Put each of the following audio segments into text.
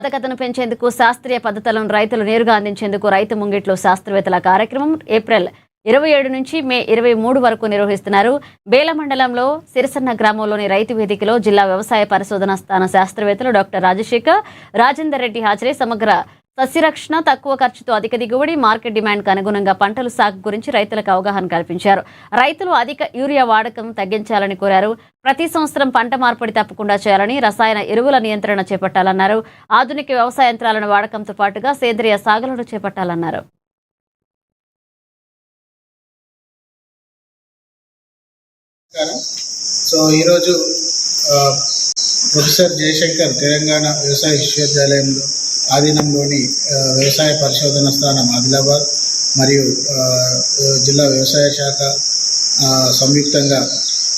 ఉత్పాదకతను పెంచేందుకు శాస్త్రీయ పద్ధతులను రైతులు నేరుగా అందించేందుకు రైతు ముంగిట్లో శాస్త్రవేత్తల కార్యక్రమం ఏప్రిల్ 27 నుంచి మే 23 వరకు నిర్వహిస్తున్నారు. బేల మండలంలో సిరిసన్న గ్రామంలోని రైతు వేదికలో జిల్లా వ్యవసాయ పరిశోధనా స్థాన శాస్త్రవేత్తలు డాక్టర్ రాజశేఖర్, రాజేందర్ రెడ్డి హాజరై సమగ్ర సస్యరక్షణ, తక్కువ ఖర్చుతో అధిక దిగుబడి, మార్కెట్ డిమాండ్కు అనుగుణంగా పంటల సాగు గురించి రైతులకు అవగాహన కల్పించారు. రైతులు అధిక యూరియా వాడకం తగ్గించాలని కోరారు. ప్రతి సంవత్సరం పంట మార్పిడి తప్పకుండా చేయాలని, రసాయన ఎరువుల నియంత్రణ చేపట్టాలన్నారు. ఆధునిక వ్యవసాయ యంత్రాలను వాడకంతో పాటుగా సేంద్రియ సాగులను చేపట్టాలన్నారు. సో ఈరోజు ప్రొఫెసర్ జయశంకర్ తెలంగాణ వ్యవసాయ విశ్వవిద్యాలయంలో ఆధీనంలోని వ్యవసాయ పరిశోధన స్థానం ఆదిలాబాద్ మరియు జిల్లా వ్యవసాయ శాఖ సంయుక్తంగా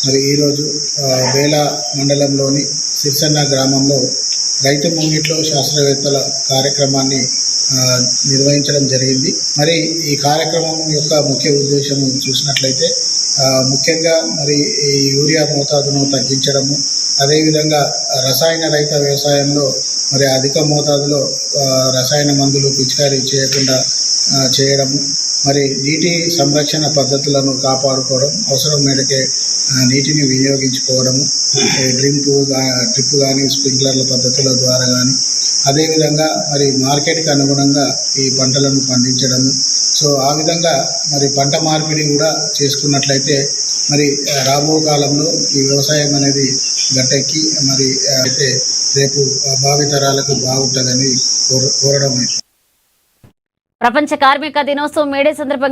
మరి ఈరోజు బేల మండలంలోని సిరిసన్న గ్రామంలో రైతు ముంగిట్లో శాస్త్రవేత్తల కార్యక్రమాన్ని నిర్వహించడం జరిగింది. మరి ఈ కార్యక్రమం యొక్క ముఖ్య ఉద్దేశం చూసినట్లయితే ముఖ్యంగా మరి ఈ యూరియా మోతాదును తగ్గించడము, అదేవిధంగా రసాయన రహిత వ్యవసాయంలో మరి అధిక మోతాదులో రసాయన మందులు పిచికారీ చేయకుండా చేయడము, మరి నీటి సంరక్షణ పద్ధతులను కాపాడుకోవడం, అవసరం మేరకే నీటిని వినియోగించుకోవడము, డ్రిప్ కానీ స్ప్రింక్లర్ల పద్ధతుల ద్వారా కానీ, అదేవిధంగా మరి మార్కెట్కి అనుగుణంగా ఈ పంటలను పండించడము. సో ఆ విధంగా మరి పంట మార్పిడి కూడా చేసుకున్నట్లయితే మరి రాబో కాలంలో ఈ వ్యవసాయం అనేది గట్టెక్కి మరి అయితే రేపు భావితరాలకు బాగుంటుందని కోరడం. ప్రపంచ కార్మిక దినోత్సవం మేడే సందర్భంగా